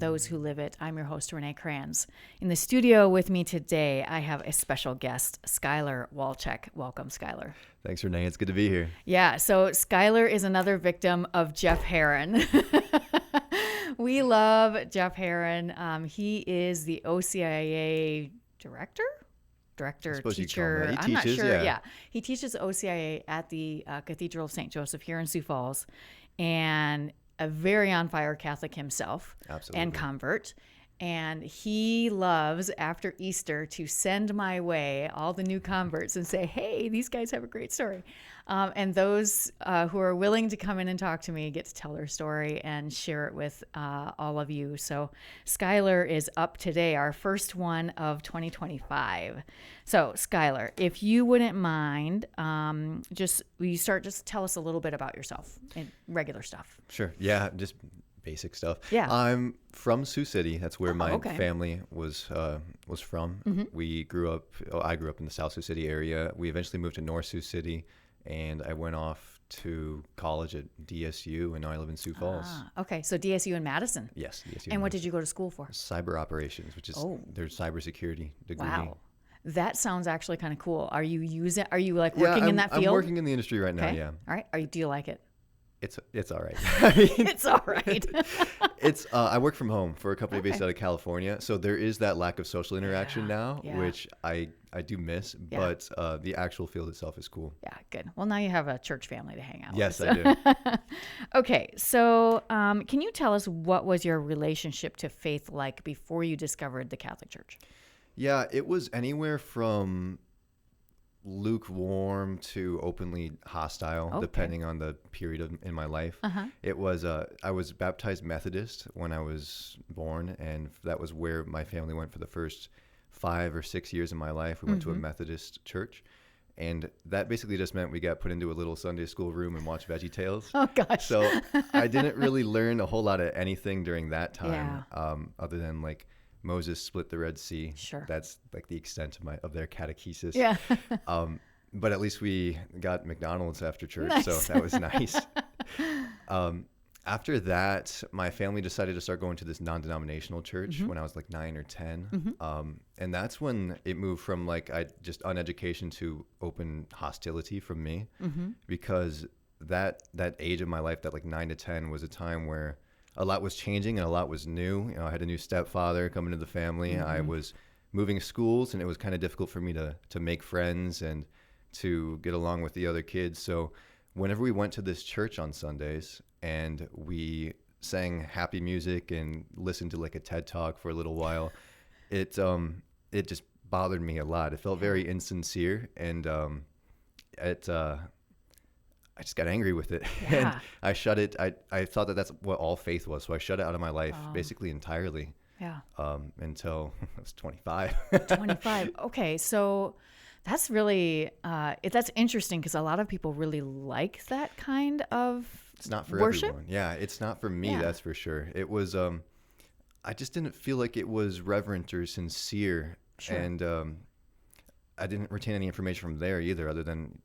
those who live it. I'm your host, Renee Kranz. In the studio with me today, I have a special guest, Schuyler Walchek. Welcome, Schuyler. Thanks, Renee. It's good to be here. Yeah, so Schuyler is another victim of Jeff Herron. We love Jeff Herron. He is the OCIA director, teacher. I'm not sure. Yeah. He teaches OCIA at the Cathedral of St. Joseph here in Sioux Falls, and a very on fire Catholic himself. Absolutely. And convert. And he loves, after Easter, to send my way all the new converts and say, hey, these guys have a great story. And those who are willing to come in and talk to me get to tell their story and share it with all of you. So Schuyler is up today, our first one of 2025. So Schuyler, if you wouldn't mind, just tell us a little bit about yourself and regular stuff. Sure. Yeah, just basic stuff. Yeah. I'm from Sioux City. That's where my family was from. Mm-hmm. I grew up in the South Sioux City area. We eventually moved to North Sioux City, and I went off to college at DSU, and now I live in Sioux Falls. Okay. So DSU in Madison. Yes, DSU. And what did you go to school for? Cyber operations, which is their cybersecurity degree. Wow. That sounds actually kind of cool. Are you working in that field? I'm working in the industry right now, okay. yeah. All right. Do you like it? It's all right. It's all right. I work from home for a company based out of California, so there is that lack of social interaction now, which I do miss. Yeah. But the actual field itself is cool. Yeah, good. Well, now you have a church family to hang out with. Yes, so. I do. Okay, so can you tell us what was your relationship to faith like before you discovered the Catholic Church? Yeah, it was anywhere from lukewarm to openly hostile, depending on the period in my life. It was I was baptized Methodist when I was born, and that was where my family went for the first 5 or 6 years of my life. We went to a Methodist church, and that basically just meant we got put into a little Sunday school room and watched VeggieTales. Oh gosh. So I didn't really learn a whole lot of anything during that time, other than like Moses split the Red Sea. Sure. That's like the extent of their catechesis. Yeah. But at least we got McDonald's after church, nice. So that was nice. After that, my family decided to start going to this non-denominational church when I was like 9 or 10. And that's when it moved from like just uneducation to open hostility from me, because that age of my life, that like 9 to 10, was a time where a lot was changing and a lot was new. You know, I had a new stepfather coming to the family. I was moving schools, and it was kind of difficult for me to make friends and to get along with the other kids. So whenever we went to this church on Sundays and we sang happy music and listened to like a TED Talk for a little while, it just bothered me a lot. It felt very insincere, and I just got angry with it. Yeah. And I shut it. I thought that that's what all faith was. So I shut it out of my life basically entirely. Yeah. Until I was 25. 25. Okay. So that's really, that's interesting, because a lot of people really like that kind of It's not for worship. everyone. Yeah. It's not for me. Yeah. That's for sure. It was, I just didn't feel like it was reverent or sincere. Sure. And, I didn't retain any information from there either, other than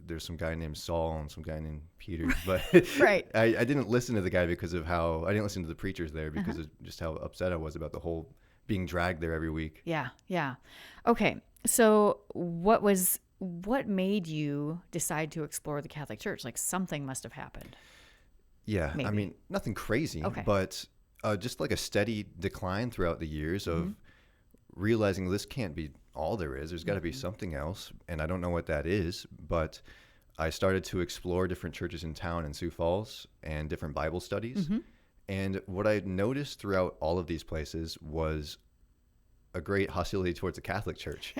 there's some guy named Saul and some guy named Peter. But right. I didn't listen to the guy because of I didn't listen to the preachers there because of just how upset I was about the whole being dragged there every week. Yeah. Yeah. Okay. So what made you decide to explore the Catholic Church? Like, something must have happened. Yeah. Maybe. I mean, nothing crazy, but just like a steady decline throughout the years of realizing this can't be all there is. There's got to be something else, and I don't know what that is. But I started to explore different churches in town in Sioux Falls and different Bible studies. And what I noticed throughout all of these places was a great hostility towards the Catholic Church.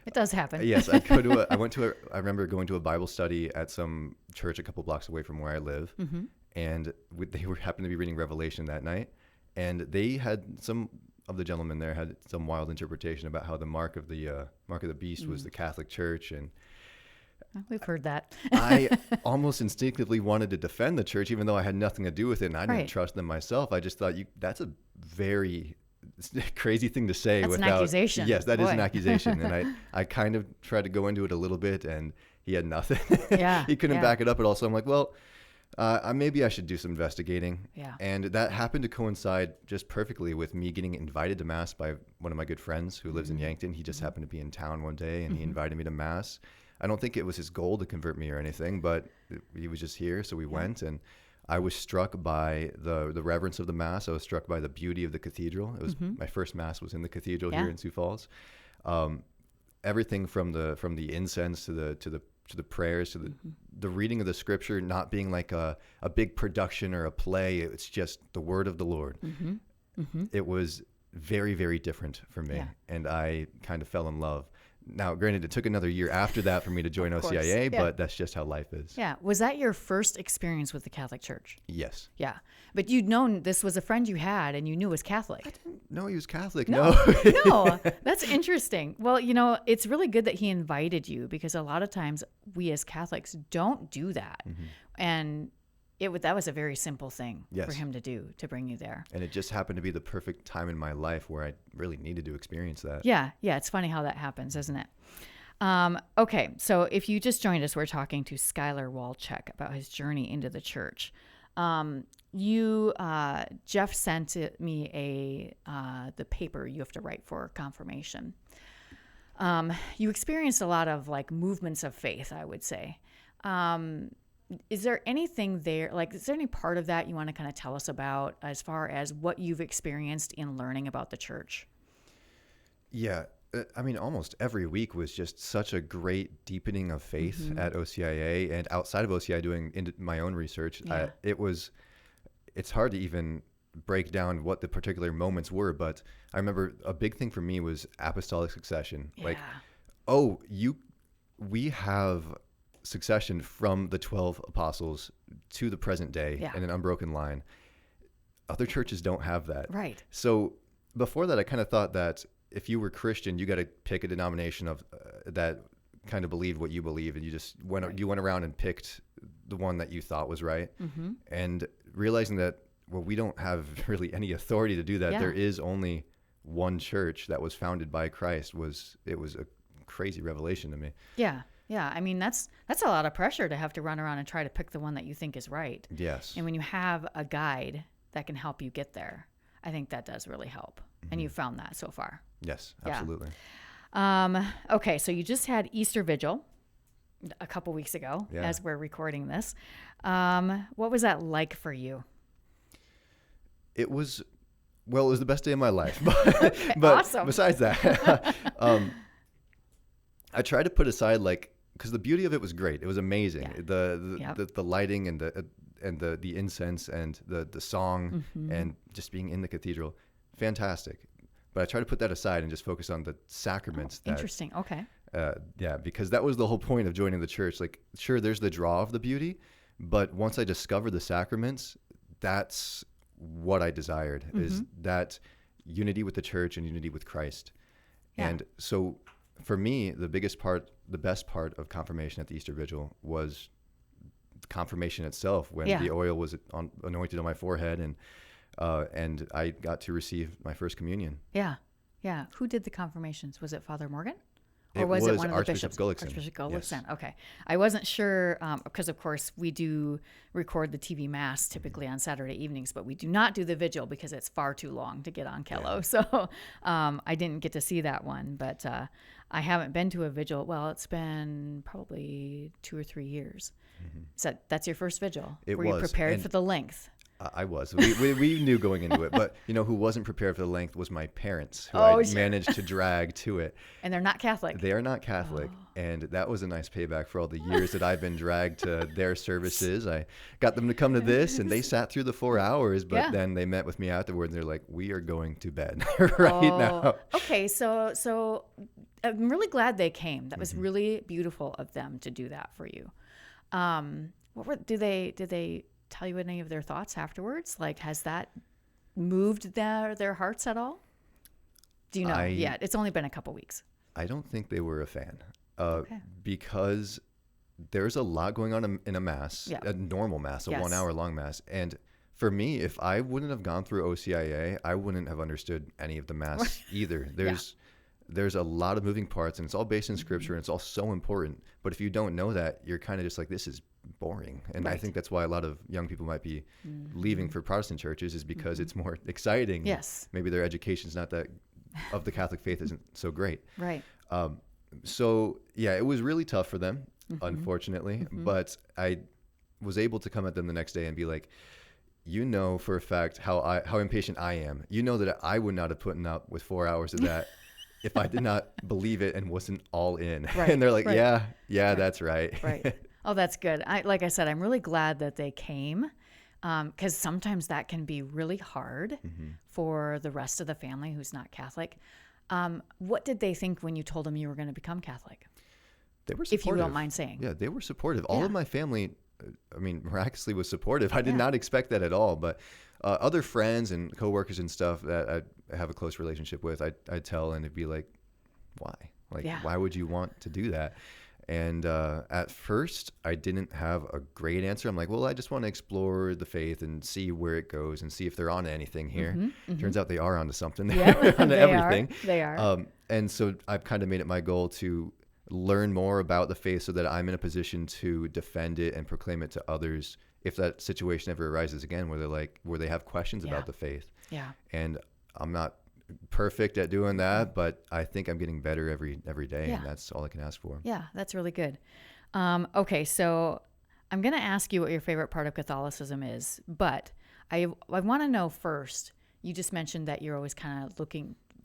It does happen. Yes, I remember going to a Bible study at some church a couple blocks away from where I live, and they happened to be reading Revelation that night, and they had some of the gentlemen there had some wild interpretation about how the mark of the beast was the Catholic Church, and we've heard that. I almost instinctively wanted to defend the church, even though I had nothing to do with it, and I didn't trust them myself. I just thought that's a very crazy thing to say. That's an accusation. Yes, that is an accusation, and I kind of tried to go into it a little bit, and he had nothing. Yeah, he couldn't back it up at all. So I'm like, well, Maybe I should do some investigating. Yeah. And that happened to coincide just perfectly with me getting invited to Mass by one of my good friends who lives in Yankton. He just happened to be in town one day, and he invited me to Mass. I don't think it was his goal to convert me or anything, but he was just here, so we went, and I was struck by the reverence of the Mass. I was struck by the beauty of the cathedral. It was my first Mass was in the cathedral here in Sioux Falls. Everything from the incense to the prayers, to the reading of the scripture, not being like a big production or a play. It's just the word of the Lord. It was very, very different for me. And I kind of fell in love. Now, granted, it took another year after that for me to join OCIA, but that's just how life is. Yeah. Was that your first experience with the Catholic Church? Yes. Yeah. But you'd known this was a friend you had and you knew was Catholic. I didn't know he was Catholic. No. No. No. That's interesting. Well, it's really good that he invited you, because a lot of times we as Catholics don't do that. And that was a very simple thing for him to do, to bring you there. And it just happened to be the perfect time in my life where I really needed to experience that. Yeah. Yeah. It's funny how that happens, isn't it? Okay. So if you just joined us, we're talking to Schuyler Walchek about his journey into the church. Jeff sent me the paper you have to write for confirmation. You experienced a lot of like movements of faith, I would say. Is there anything there, like, is there any part of that you want to kind of tell us about as far as what you've experienced in learning about the church? Yeah. I mean, almost every week was just such a great deepening of faith at OCIA, and outside of OCIA doing my own research. Yeah. It's hard to even break down what the particular moments were, but I remember a big thing for me was apostolic succession. Yeah. Like, we have succession from the 12 apostles to the present day in an unbroken line. Other churches don't have that. Right. So before that, I kind of thought that if you were Christian, you got to pick a denomination of that kind of believed what you believe, and you went around and picked the one that you thought was right. And realizing that, well, we don't have really any authority to do that. There is only one church that was founded by Christ. It was a crazy revelation to me. Yeah. Yeah. I mean, that's a lot of pressure to have to run around and try to pick the one that you think is right. Yes. And when you have a guide that can help you get there, I think that does really help. And you found that so far. Yes, absolutely. Okay. So you just had Easter Vigil a couple weeks ago as we're recording this. What was that like for you? It was the best day of my life. But awesome. Besides that, I tried to put aside, like, because the beauty of it was great. It was amazing. Yeah. The lighting and the incense and the song and just being in the cathedral, fantastic. But I tried to put that aside and just focus on the sacraments. Interesting. Okay. Because that was the whole point of joining the church. Like, sure, there's the draw of the beauty, but once I discovered the sacraments, that's what I desired, is that unity with the church and unity with Christ. Yeah. And so for me, the best part of confirmation at the Easter Vigil was confirmation itself, when the oil was anointed on my forehead, and I got to receive my first communion. Yeah. Yeah. Who did the confirmations? Was it Father Morgan? Or It was it one of the Archbishop bishops? Gullickson. Archbishop Gullickson. Yes. Okay. I wasn't sure because, of course, we do record the TV Mass typically on Saturday evenings, but we do not do the Vigil because it's far too long to get on Kello. Yeah. So I didn't get to see that one, but I haven't been to a Vigil. Well, it's been probably 2 or 3 years. So that's your first Vigil. Were you prepared for the length? I was. We knew going into it, but who wasn't prepared for the length was my parents, who I managed to drag to it. And they're not Catholic. They are not Catholic, and that was a nice payback for all the years that I've been dragged to their services. I got them to come to this, and they sat through the 4 hours, but then they met with me afterwards, and they're like, "We are going to bed now." Okay, so I'm really glad they came. That was really beautiful of them to do that for you. Did they tell you any of their thoughts afterwards? Like, has that moved their hearts at all? Do you know? Yeah, it's only been a couple weeks. I don't think they were a fan, because there's a lot going on in a Mass, a normal Mass, a 1 hour long Mass. And for me, if I wouldn't have gone through OCIA, I wouldn't have understood any of the Mass either. There's a lot of moving parts, and it's all based in Scripture, and it's all so important. But if you don't know that, you're kind of just like, this is boring. And I Right. think that's why a lot of young people might be leaving for Protestant churches, is because it's more exciting. Yes. Maybe their education's not that, of the Catholic faith isn't so great. Right. So yeah, it was really tough for them, unfortunately, but I was able to come at them the next day and be like, you know, for a fact how impatient I am. You know that I would not have put up with 4 hours of that if I did not believe it and wasn't all in. Right, And they're like, right. yeah, that's right. Right. Oh, that's good. Like I said, I'm really glad that they came, because sometimes that can be really hard for the rest of the family who's not Catholic. What did they think when you told them you were going to become Catholic? They were supportive. If you don't mind saying. Yeah, they were supportive. All Yeah. of my family, I mean, miraculously was supportive. I did Yeah. not expect that at all. But other friends and coworkers and stuff that I have a close relationship with, I tell, and it'd be like, why? Like, Yeah. why would you want to do that? And at first, I didn't have a great answer. I'm like, well, I just want to explore the faith and see where it goes and see if they're onto anything here. Turns out they are onto something. They're Yeah, onto they everything. are. They are. And so I've kind of made it my goal to learn more about the faith so that I'm in a position to defend it and proclaim it to others if that situation ever arises again, where they have questions Yeah. about the faith. Yeah. And I'm not perfect at doing that, but I think I'm getting better every day, Yeah. and that's all I can ask for. Yeah, that's really good. Okay, so I'm going to ask you what your favorite part of Catholicism is, but I want to know first. You just mentioned that you're always kind of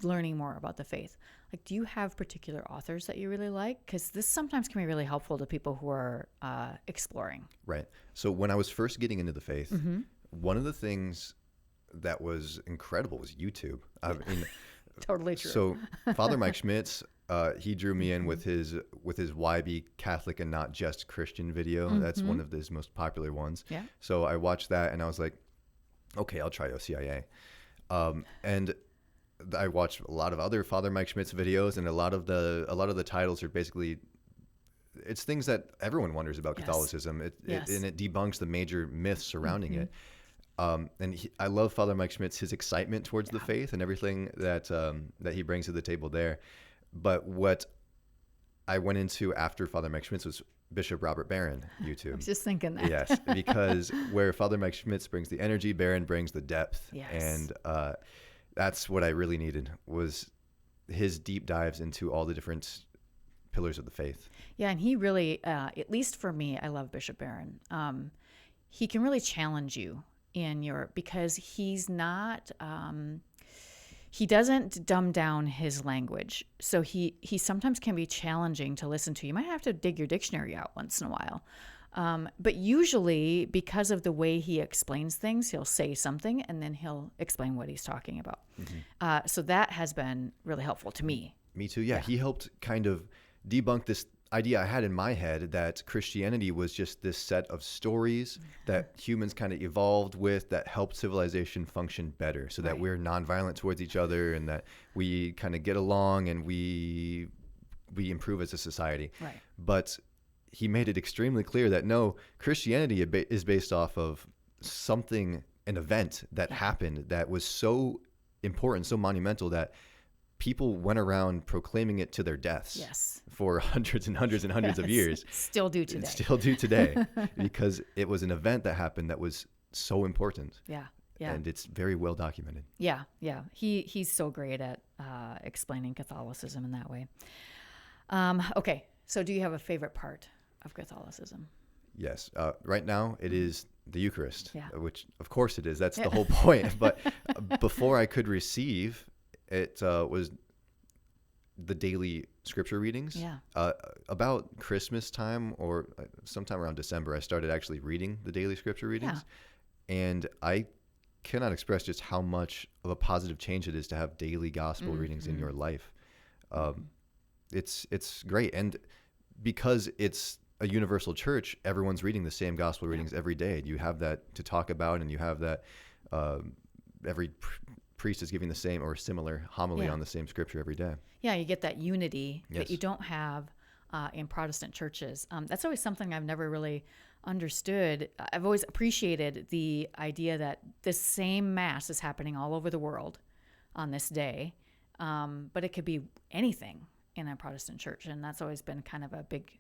learning more about the faith. Like, do you have particular authors that you really like? Because this sometimes can be really helpful to people who are exploring. Right. So when I was first getting into the faith, one of the things that was incredible was YouTube. I mean, Totally true. so Father Mike Schmitz, he drew me in with his Why Be Catholic and Not Just Christian video. That's one of his most popular ones. Yeah. So I watched that and I was like, okay, I'll try OCIA. And I watched a lot of other Father Mike Schmitz videos, and a lot of the titles are basically, it's things that everyone wonders about Yes. Catholicism. Yes. And it debunks the major myths surrounding it. And I love Father Mike Schmitz, his excitement towards the faith and everything that he brings to the table there. But what I went into after Father Mike Schmitz was Bishop Robert Barron YouTube. I was just thinking that. Yes, because where Father Mike Schmitz brings the energy, Barron brings the depth. Yes. And that's what I really needed, was his deep dives into all the different pillars of the faith. Yeah, and he really, at least for me, I love Bishop Barron. He can really challenge you because he's not, he doesn't dumb down his language. So he sometimes can be challenging to listen to. You might have to dig your dictionary out once in a while. But usually, because of the way he explains things, he'll say something and then he'll explain what he's talking about. So that has been really helpful to me. Me too. Yeah, he helped kind of debunk this idea I had in my head that Christianity was just this set of stories that humans kind of evolved with that helped civilization function better, so that Right. we're nonviolent towards each other and that we kind of get along and we improve as a society. Right. But he made it extremely clear that no, Christianity is based off of an event that happened that was so important, so monumental, that people went around proclaiming it to their deaths. Yes. For hundreds and hundreds and hundreds of Yes. years. Still do today. And still do today, because it was an event that happened that was so important. Yeah. Yeah. And it's very well documented. Yeah. Yeah. He's so great at explaining Catholicism in that way. Okay. So do you have a favorite part of Catholicism? Yes. Right now, it is the Eucharist, Yeah. which of course it is. That's the whole point. But before I could receive, it was the daily scripture readings. Yeah. About Christmas time or sometime around December, I started actually reading the daily scripture readings. And I cannot express just how much of a positive change it is to have daily gospel readings in your life. It's great. And because it's a universal church, everyone's reading the same gospel readings every day. You have that to talk about, and you have that every priest is giving the same or similar homily on the same scripture every day. Yeah, you get that unity Yes. that you don't have in Protestant churches. That's always something I've never really understood. I've always appreciated the idea that the same Mass is happening all over the world on this day, but it could be anything in a Protestant church, and that's always been kind of a big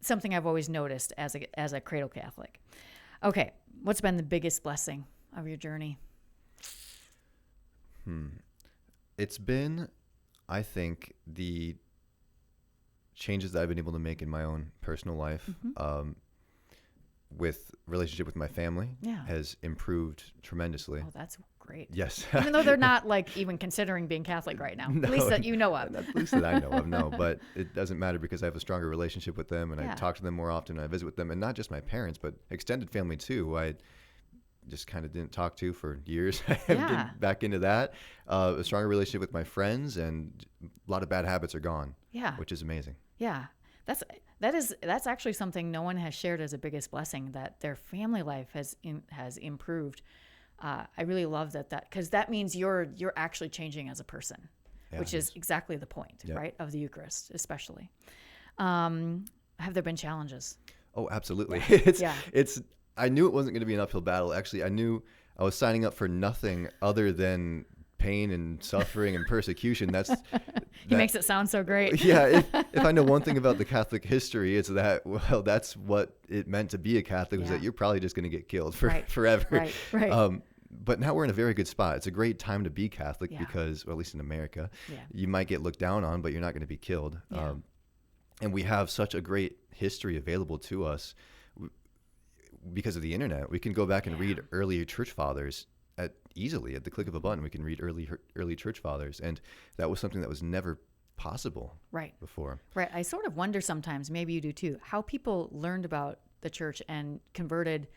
something I've always noticed as a cradle Catholic. Okay, what's been the biggest blessing of your journey? It's been, I think, the changes that I've been able to make in my own personal life, with relationship with my family, has improved tremendously. Oh, that's great. Yes. Even though they're not like even considering being Catholic right now, No, at least that you know of. At least that I know of, no. But it doesn't matter because I have a stronger relationship with them, and I talk to them more often, and I visit with them, and not just my parents, but extended family too, who I just kind of didn't talk to for years. I've been back into that. A stronger relationship with my friends, and a lot of bad habits are gone. Yeah. Which is amazing. Yeah. That's actually something no one has shared as a biggest blessing, that their family life has improved. I really love that because that means you're actually changing as a person, which is exactly the point, right, of the Eucharist, especially. Have there been challenges? Oh, absolutely. Yeah. I knew it wasn't going to be an uphill battle. Actually, I knew I was signing up for nothing other than pain and suffering and persecution. He makes it sound so great. Yeah. If I know one thing about the Catholic history, it's that, well, that's what it meant to be a Catholic, was that you're probably just going to get killed forever. Right. But now we're in a very good spot. It's a great time to be Catholic because, or at least in America, you might get looked down on, but you're not going to be killed. And we have such a great history available to us because of the internet. We can go back and read earlier church fathers easily at the click of a button. We can read early church fathers, and that was something that was never possible before. Right. I sort of wonder sometimes, maybe you do too, how people learned about the church and converted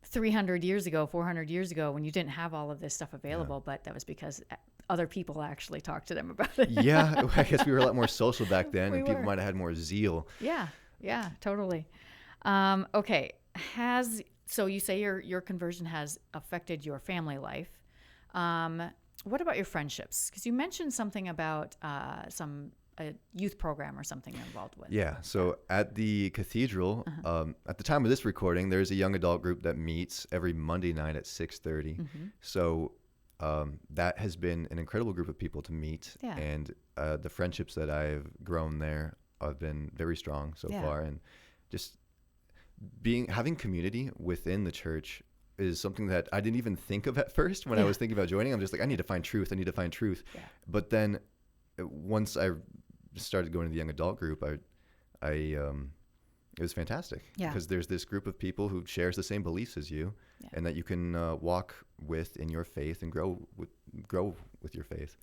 300 years ago, 400 years ago, when you didn't have all of this stuff available, but that was because other people actually talked to them about it. Yeah, I guess we were a lot more social back then, and people might have had more zeal. Yeah, totally. Okay, so you say your conversion has affected your family life. What about your friendships? Because you mentioned something about a youth program or something you're involved with. Yeah. So at the cathedral, at the time of this recording, there's a young adult group that meets every Monday night at 6:30. So that has been an incredible group of people to meet. And the friendships that I've grown there have been very strong so far. And just having community within the church is something that I didn't even think of at first when I was thinking about joining. I'm just like, I need to find truth. But then once I started going to the young adult group, it was fantastic because there's this group of people who shares the same beliefs as you, and that you can walk with in your faith and grow with your faith.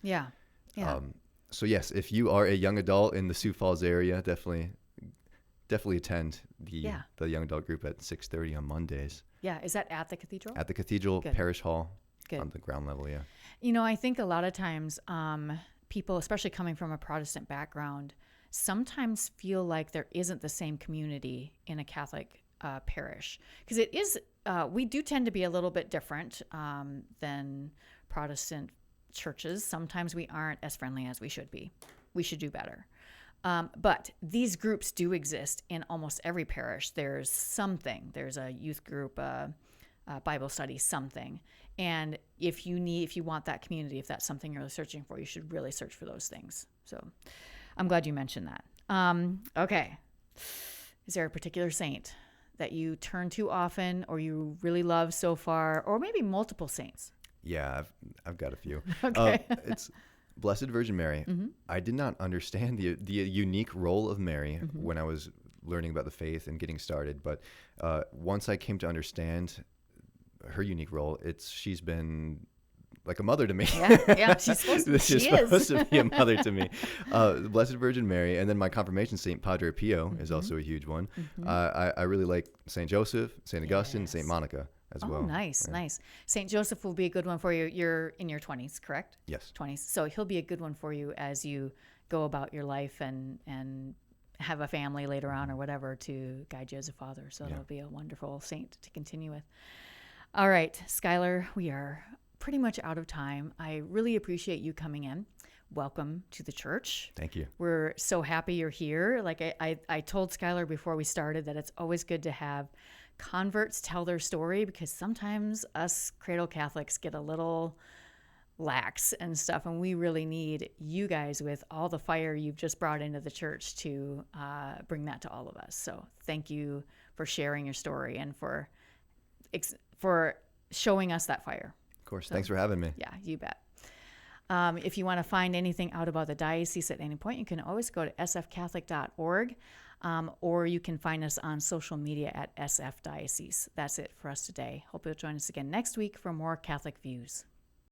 So yes, if you are a young adult in the Sioux Falls area, definitely attend the young adult group at 6:30 on Mondays. Yeah, is that at the cathedral? At the cathedral parish hall. On the ground level. I think a lot of times people, especially coming from a Protestant background, sometimes feel like there isn't the same community in a Catholic parish, because it is. We do tend to be a little bit different than Protestant churches. Sometimes we aren't as friendly as we should be. We should do better. But these groups do exist in almost every parish. There's something. There's a youth group, Bible study, something. And if you want that community, if that's something you're searching for, you should really search for those things. So I'm glad you mentioned that. Okay. Is there a particular saint that you turn to often, or you really love so far, or maybe multiple saints? Yeah, I've got a few. Okay. It's Blessed Virgin Mary. I did not understand the unique role of Mary when I was learning about the faith and getting started. But once I came to understand her unique role, she's been like a mother to me. Yeah, she's supposed to. She's supposed to be a mother to me. The Blessed Virgin Mary, and then my confirmation saint, Padre Pio, is also a huge one. I really like Saint Joseph, Saint Augustine, Saint Monica as well. Oh, nice. Saint Joseph will be a good one for you. You're in your 20s, correct? Yes. 20s. So he'll be a good one for you as you go about your life and have a family later on or whatever to guide you as a father. So that'll be a wonderful saint to continue with. All right, Schuyler, we are pretty much out of time. I really appreciate you coming in. Welcome to the church. Thank you. We're so happy you're here. Like I told Schuyler before we started that it's always good to have converts tell their story, because sometimes us cradle Catholics get a little lax and stuff. And we really need you guys with all the fire you've just brought into the church to bring that to all of us. So thank you for sharing your story and for showing us that fire. Of course. Thanks for having me. Yeah, you bet. If you want to find anything out about the diocese at any point, you can always go to sfcatholic.org, or you can find us on social media at SF Diocese. That's it for us today. Hope you'll join us again next week for more Catholic Views.